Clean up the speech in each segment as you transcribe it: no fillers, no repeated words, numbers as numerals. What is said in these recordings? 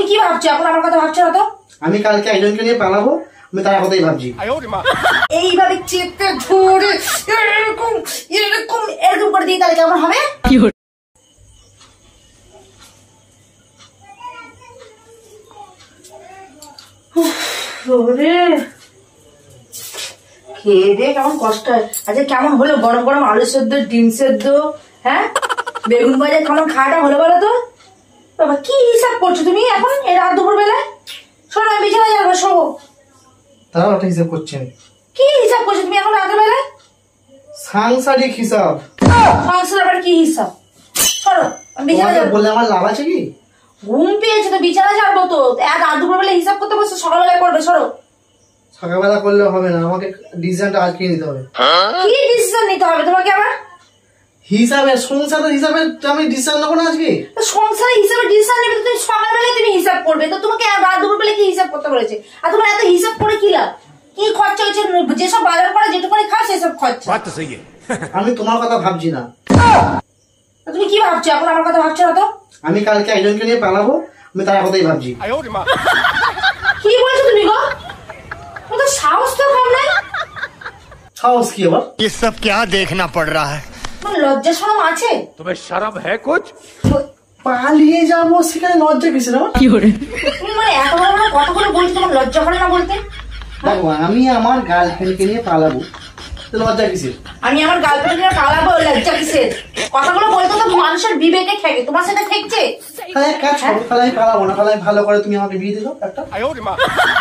কি ভাবছো এখন? আমার কথা ভাবছো না তো? আমি কালকে একজনকে নিয়ে পালাবো, আমি তার কথাই ভাবছি। এইভাবে চেতে ধরে এরকম এরকম এরকম করে দিই তাহলে কেমন হবে? খেয়ে দিয়ে কেমন কষ্ট হয়। আচ্ছা কেমন হলো গরম গরম আলু সেদ্ধ, ডিম সেদ্ধ, হ্যাঁ বেগুন ভাজা, কেমন খাওয়াটা হলো বলো তো? বাবা কি হিসাব করছো তুমি এখন এই রাত দুপুর বেলায়? শোনো আমি বিছানায় যাবো, শোবো। তারাও একটা হিসাব করছেন। কি হিসাব করছো তুমি এখন রাতের বেলায়? সাংসারিক হিসাব। সংসার আবার কি হিসাব? সরো আমি বিছানায় যাবো। বললে আমার লাভ আছে কি? ঘুম পেয়েছে তো বিছানায় যাবো তো, এক রাত দুপুর বেলায় হিসাব করতে বসে সকালবেলায় করবে। সরো। সকালবেলা করলে হবে না, আমাকে ডিসিশনটা আজকে নিতে হবে। কি ডিসিশন নিতে হবে তোমাকে আবার? হিসাবে সংসারের হিসাবে আমি ডিসিশন নেবো না আজকে। সংসারের হিসাবে ডিসিশন নেবে তো তুমি সকালবেলায় তুমি হিসাব করবে, তো তোমাকে রাত দুপুর বেলায় কি হিসাব করতে বলেছে? আর তোমার এত হিসাব করে কি লাভ? কি খরচা হয়েছে? যেসব বাজার করে যেটুকুনি খাও সেসব খরচা। আমি তোমার কথা ভাবছি না। তুমি কি ভাবছো এখন? আমার কথা ভাবছো না তো? আমি কালকে একজনকে নিয়ে পালাবো, আমি তার কথাই ভাবছি। কি বলছো তুমি গো? তো সাহস তো কম নাই। সাহস কি আবার? ये सब क्या देखना पड़ रहा है? লজ্জা শরম আছে? तुम्हें शर्म है कुछ? পালিয়ে যাবো সেখানে লজ্জা কিসের আমার? তুমি মানে এত বড় বড় কথাগুলো বলছো, তোমার লজ্জা করে না বলতে? দেখো আমি আমার গার্লফ্রেন্ডকে নিয়ে পালাবো, লজ্জা কিসের? আমি আমার গার্লফ্রেন্ড নিয়ে পালাবো, লজ্জা কিসের? কথাগুলো বলতে তো মানুষের বিবেকে ঠেকে, তোমার সেটা ঠেকছে? তাহলে এক কাজ করো, তাহলে আমি পালাবো না, তাহলে ভালো করে তুমি আমাকে বিয়ে দিলো একটা।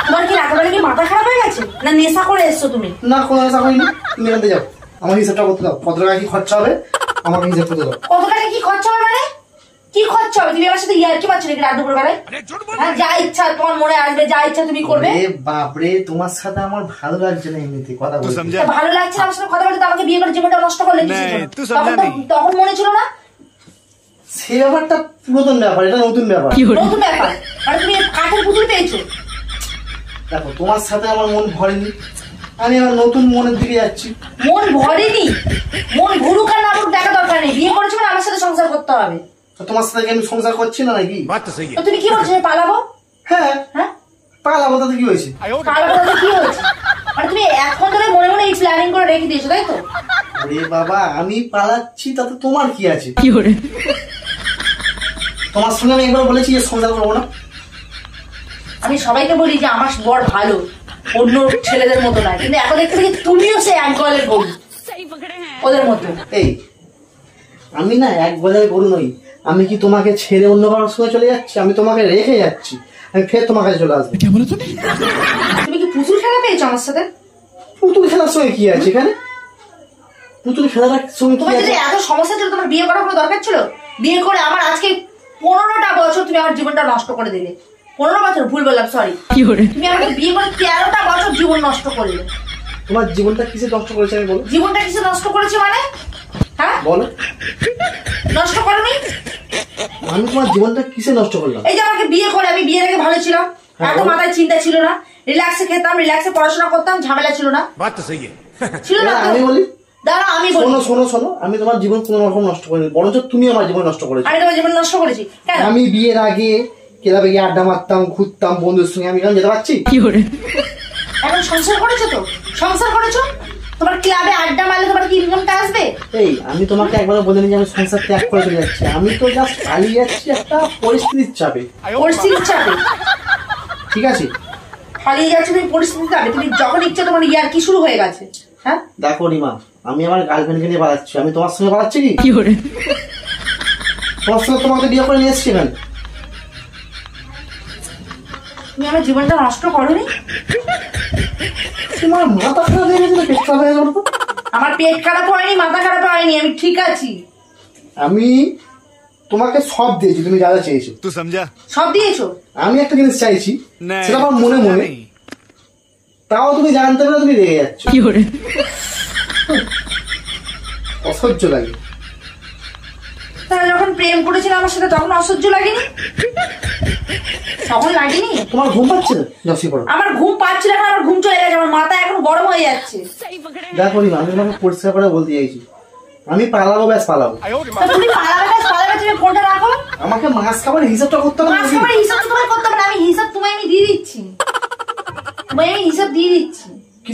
তোমার কি রাতেবেলা কি মাথা খারাপ হয়ে গেছে, না নেশা করে এসছো তুমি? না কোনো আশা করিনি। তুমি এখান থেকে যাও, আমার হিসাবটা করতে দাও। কত টাকা কি খরচা হবে আমাকে হিসাব করতে দাও। কত টাকা কি খরচা হবে মানে? কি খরচা হবে? তুমি আমার সাথে ইয়ার্কি মারছো নাকি রাত দুপুর বেলায়? হ্যাঁ যা ইচ্ছা তোমার মনে আসবে, যা ইচ্ছা তুমি করবে। বাপরে তোমার সাথে আমার ভালো লাগছে না এমনিতে কথা বলতে। ভালো লাগছে না আমার সাথে কথা বলতে? আমাকে বিয়ে করে জীবনটা নষ্ট করলে তখন মনে ছিল না? সে ব্যাপারটা পুরাতন ব্যাপার, এটা নতুন ব্যাপার। নতুন ব্যাপার মানে তুমি কাঠের পুতুল পেয়েছো? দেখো তোমার সাথে আমার মন ভরেনি, আমি আমার নতুন মনের দিকে যাচ্ছি। মন ভরেনি? মন ভুরুক আর না ভুরুক দেখা দরকার নেই, বিয়ে করেছো মানে আমার সাথে সংসার করতে হবে। তোমার সাথে আমি সংসার করছি না নাকি? তো তুমি কি বলছো পালাবো? হ্যাঁ হ্যাঁ পালাবো, তাতে কি হয়েছে? পালাবো তাতে কি হয়েছে? মানে তুমি এখন ধরে মনে মনে এই প্ল্যানিং করে রেখে দিয়েছো তাই তো? আরে বাবা আমি পালাচ্ছি তাতে তোমার কি আছে? তোমার সঙ্গে আমি একবার বলেছি যে সংসার করবো না। আমি সবাইকে বলি যে আমার বর ভালো, অন্য ছেলেদের মতো নয়, কিন্তু এখন দেখতে দেখি তুমিও সে এক গলের গরু ওদের মতো। এই আমি না এক গলের গরু নই। আমি কি তোমাকে ছেড়ে অন্য কারোর সঙ্গে চলে যাচ্ছি? আমি তোমাকে রেখে যাচ্ছি, আমি ফের তোমার কাছে চলে আসবো। তুমি কি পুতুল খেলা পেয়েছো আমার সাথে? পুতুল খেলার সঙ্গে কি আছে এখানে? পুতুল খেলার সঙ্গে তোমার যদি এত সমস্যা ছিল তোমার বিয়ে করার কোনো দরকার ছিল? বিয়ে করে আমার আজকে 15টা বছর তুমি আমার জীবনটা নষ্ট করে দিলে। 15 বছর ভুল বললাম, সরি। তুমি আমাকে বিয়ে করে 13টা বছর জীবন নষ্ট করলে। তোমার জীবনটা কিসে নষ্ট করেছে আমি বলো? জীবনটা কিসে নষ্ট করেছে মানে? হ্যাঁ বলো। নষ্ট করনি? আমি তোমার জীবনটা কিসে নষ্ট করলাম? এই যে আমাকে বিয়ে করে, আমি বিয়ের আগে ভালো ছিলাম, এত মাথায় চিন্তা ছিল না, রিল্যাক্সে খেতাম, রিল্যাক্সে পড়াশোনা করতাম, ঝামেলা ছিল না। ছিল না? আমি বলি দাঁড়া আমি বলি। শোনো আমি তোমার জীবন কোনো রকম নষ্ট করিনি, বরঞ্চ তুমি আমার জীবন নষ্ট করেছো। আমি তোমার জীবন নষ্ট করেছি কেন? আমি বিয়ের আগে ক্লাবে গিয়ে আড্ডা মারতাম, ঘুরতাম বন্ধুদের সঙ্গে, আমি এখন যেতে পারছি? এখন সংসার করেছো তো, সংসার করেছো, তোমার ক্লাবে আড্ডা মারলে তোমার কি ইনকামটা আসবে? এই আমি তোমাকে একবার বলিনি যে আমি সংসার ত্যাগ করে চলে যাচ্ছি, আমি তো জাস্ট পালিয়ে যাচ্ছি একটা পরিস্থিতির চাপে। পরিস্থিতির চাপে? ঠিক আছে পালিয়ে যাচ্ছ তুমি পরিস্থিতির চাপে? তুমি যখন ইচ্ছা তোমার ইয়ার কি শুরু হয়ে গেছে। হ্যাঁ দেখো রিমা, আমি আমার গার্লফ্রেন্ডকে নিয়ে পালাচ্ছি, আমি তোমার সঙ্গে পালাচ্ছি কি? তোমার সঙ্গে তোমাকে বিয়ে করে নিয়ে এসছি। কেন তুমি আমার জীবনটা নষ্ট করোনি? তোমার মাথা খারাপ হয়ে গেছে না পেট খারাপ হয়ে গেছে? আমার পেট খারাপ হয়নি, মাথা খারাপ হয়নি, আমি ঠিক আছি। আমি তোমাকে সব দিয়েছি, তুমি যা যা চেয়েছো। তুই সমঝা? সব দিয়েছো? আমি একটা জিনিস চাইছি, সেটা আমার মনে মনে, তাও তুমি জানতে পারো, তুমি রেগে যাচ্ছ। অসহ্য লাগে। তারা যখন প্রেম করেছিল আমার সাথে তখন অসহ্য লাগেনি? তখন লাগেনি? তোমার ঘুম পাচ্ছে না? জসি পড়ো। আমার ঘুম পাচ্ছে না, আমার ঘুম চলে গেছে, আমার মাথা এখন গরম হয়ে যাচ্ছে। দেখো রিমা, আমি তোমাকে পরিষ্কার করে বলতে চাইছি, আমি পালাবো, ব্যাস পালাবো। তুমি পালাবে, ব্যাস পালাবে, তুমি ফোনটা রাখো। আমাকে মাছ খাবার হিসাবটা করতে হবে। মাছ খাবার হিসাব তো তোমার করতে হবে না,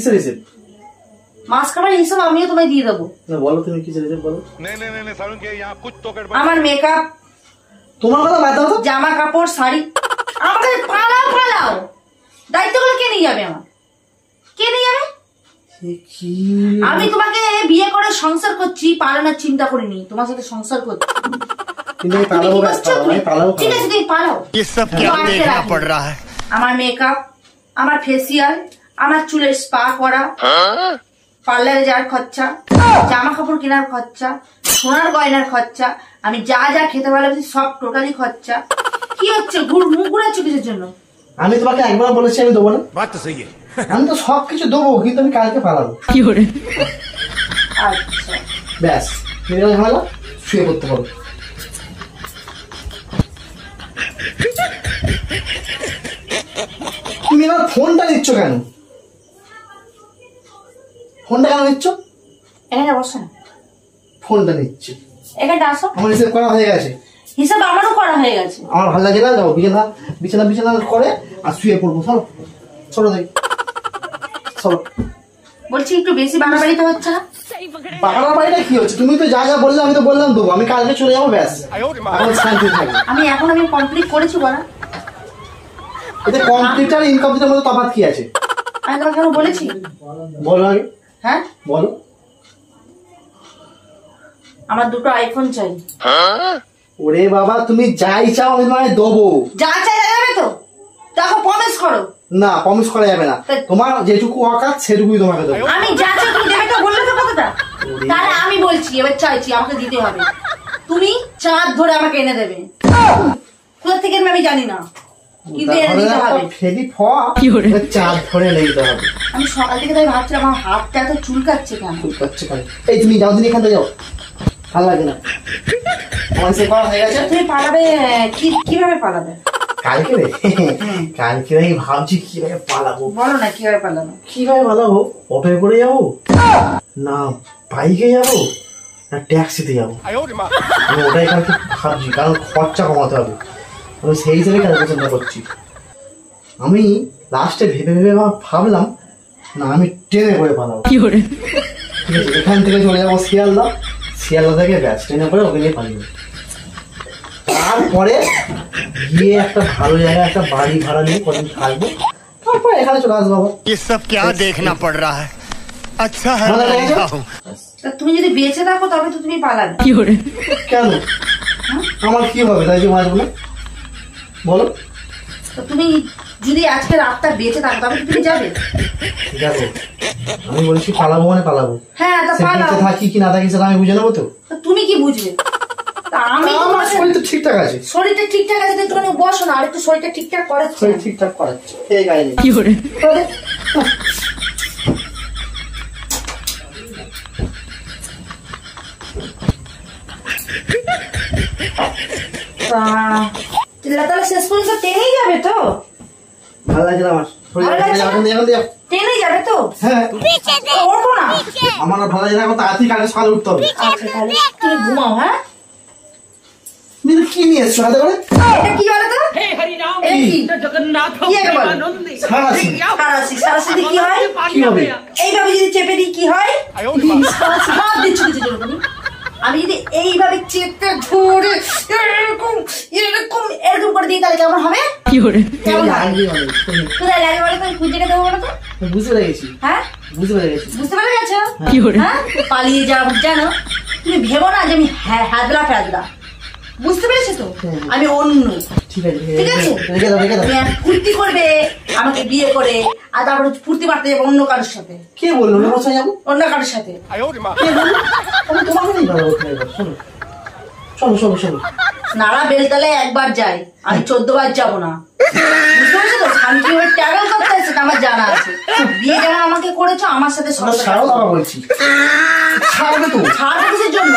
কিসের হিসেব? মাছ খাবার হিসাব আমিও তোমায় দিয়ে দেবো। না বলো তুমি কিসের হিসেব বলো। আমার মেকআপ, তোমার কথা বাদ দাও তো। জামা কাপড়, শাড়ি, আমাকে পালাও। দায়িত্বগুলো কে নিয়ে যাবে? আমার কে নিয়ে যাবে? কি আমি তোমাকে বিয়ে করে সংসার করছি, পালানোর চিন্তা করিনি, তোমার সাথে সংসার করছি। কিন্তু আমি পালাবো, পালাবো। ঠিক আছে তুমি পালাও। ये सब क्या देखना पड़ रहा है? আমার মেকআপ, আমার ফেসিয়াল, আমার চুলের স্পা করা, পার্লারে যাওয়ার খরচা, জামা কাপড় কেনার খরচা, সোনার গয়নার খরচা, আমি যা যা খেতে ভালোবাসি সব টোটালি খরচা। কি হচ্ছে মুখ ঘুরাচ্ছ কিসের জন্য? আমি তোমাকে একবার বলেছি আমি দেবো না। बात तो सही है। আমি তো সবকিছু দেবো, কিন্তু আমি কালকে পালাবো। আচ্ছা ব্যাস ঝামেলা, শুয়ে পড়তে পারো। তুমি আমার ফোনটা নিচ্ছ কেন? ফোনটা কেন নিচ্ছ? এখানে বসো না, ফোনটা নিচ্ছি। এখানটা আসো। আমার হিসেব করা হয়ে গেছে। হিসাব আমারও করা হয়ে গেছে। আমার ভালো লাগে না, যাও বিছানা বিছানা করে আর শুয়ে পড়বো। চলো চলো দেখি, চলো। বলছি একটু বেশি বাড়াবাড়িতে হচ্ছে না? বাগানা বাড়িটা কি হচ্ছে? তুমি তো যা যা বললে আমি তো বললাম দেবো। আমি কালকে চলে যাবো, ব্যাস। এখন শান্তি থাকবে। আমি কমপ্লিট করেছি বলা। এতে কমপ্লিট আর ইনকমপ্লিটের মধ্যে তফাৎ কি আছে? আমি তোমাকে কেন বলেছি? বলো আগে, হ্যাঁ বলো। আমার দুটো আইফোন চাই। ওরে বাবা, তুমি যাই চাও আমি তোমায় দেবো। যা চাই যাবে তো, দেখো প্রমিস করো। না, প্রমিস করা যাবে না। তোমার যেটুকু অকাত সেটুকুই তোমাকে দেবো। আমি যা চাই তুমি দেবে তো, বললে তো কথাটা। তাহলে আমি বলছি, এবার চাইছি, আমাকে দিতে হবে। তুমি চাঁদ ধরে আমাকে এনে দেবে। কোথা থেকে আমি জানি না, কিন্তু এনে দিতে হবে। চাঁদ ধরে এনে দিতে হবে। আমি সকাল থেকে তাই ভাবছিলাম, আমার হাতটা এত চুলকাচ্ছে কেন? চুলকাচ্ছে কেন? এই তুমি যাও দিন, এখান থেকে যাও, ভালো লাগে না। আমার সে করা হয়ে গেছে। তুমি পালাবে? কিভাবে পালাবে? কালকে রে, কালকে আমি ভাবছি কিভাবে পালাবো। বলো না কিভাবে পালাবো। কিভাবে পালাবো? অটোয় করে যাবো, না বাইকে যাবো, না ট্যাক্সিতে যাবো? আমি ওটাই কালকে ভাবছি, কারণ খরচা কমাতে হবে। আমি সেই হিসেবে কালকে চিন্তা করছি। আমি লাস্টে ভেবে ভেবে ভাবলাম না, আমি ট্রেনে করে পালাবো। ঠিক আছে, এখান থেকে চলে যাবো শিয়ালদা, শিয়ালদা থেকে ব্যাস ট্রেনে করে ওকে নিয়ে পালিয়ে। তারপরে গিয়ে একটা ভালো জায়গায় একটা বাড়ি ভাড়া নিয়ে কদিন থাকবো, তারপর এখানে চলে আসবো। ये सब क्या देखना पड़ रहा है? अच्छा है मैं रहा हूँ। তুমি যদি বেঁচে থাকো তবে তো তুমি পালাবে। কেন? আমার কি হবে তাই যে মাছবো না? বলো। তুমি যদি আজকে রাতটা বেঁচে থাকো তবে তো তুমি যাবে। দেখো, আমি বলছি পালাবো মানে পালাবো। হ্যাঁ, তা পালাও। থাকি কি না থাকি সেটা আমি বুঝে নেবো তো। তুমি কি বুঝবে? আমি আমার শরীর তো ঠিকঠাক আছে। শরীরটা ঠিকঠাক আছে, একটুখানি বসো না, আর একটু শরীরটা ঠিকঠাক করাচ্ছে। শরীর ঠিকঠাক করাচ্ছে, এই গায়ে নেই। তাহলে শেষ পর্যন্ত ট্রেনেই যাবে তো? ভালো লাগছে না আমার শরীর, ট্রেনেই যাবে তো? হ্যাঁ। ওঠো না, আমার আর ভালো লাগছে না, এখন তাড়াতাড়ি কালকে সকালে উঠতে হবে। আচ্ছা তাহলে তুমি ঘুমাও। হ্যাঁ, তুমি কি নিয়ে এসছো হাতে করে? এটা কি বলো তো? সারাশি কি হয়? কি হবে? এইভাবে যদি চেপে দিই কি হয়? ভাব দিচ্ছ কিছু জন্য তুমি। আমি যদি এইভাবে চেপে ধরে এরকম এরকম এরকম করে দিই তাহলে কেমন হবে? কেমন লাগবে? কোথায় লাগে বলো তো? কোন জায়গায় দেবো বলো তো? বুঝতে পেরেছি। হ্যাঁ, বুঝতে পেরেছি। বুঝতে পেরে গেছো? হ্যাঁ, পালিয়ে যাও জানো। তুমি ভেবো না যে আমি হ্যাদরা ফ্যাদরা, বুঝতে পেরেছো তো? আমি অন্য। ঠিক আছে, ঠিক আছে, রেখে দাও, রেখে দাও। ফুর্তি করবে আমাকে বিয়ে করে, আর তারপরে ফুর্তি মারতে যাবো অন্য কারোর সাথে। কে বললো না বসে যাবো? অন্য কারোর সাথে। কে বললো? আমি তোমাকে নিয়ে পালাবো। শোনো শোনো শোনো শোনো, নাড়া বেলতলে একবার যাই, আমি 14 বার যাবো না। বুঝতে পারছো তো? শান্তি হয়ে ট্রাভেল করতে সেটা আমার জানা আছে। বিয়ে যেমন আমাকে করেছো, আমার সাথে ছাড়ো দাঁড়া বলছি। ছাড়বে তো? ছাড়বো কিসের জন্য?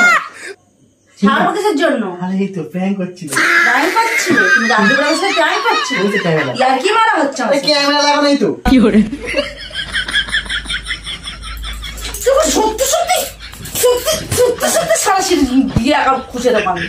ছাড়বো কিসের জন্য? আরে এই তো প্র্যাঙ্ক করছিল। প্র্যাঙ্ক করছিলে তুমি? রাজুর সাথে প্র্যাঙ্ক করছিলে? ওই তো ক্যামেরা। ইয়ার কি মারা হচ্ছে আমার সাথে? ক্যামেরা লাগানো এই তো। তুমি সত্যি সত্যি সত্যি সত্যি সত্যি সারাশি বিয়ে আকার খুঁজে দেবো আমি।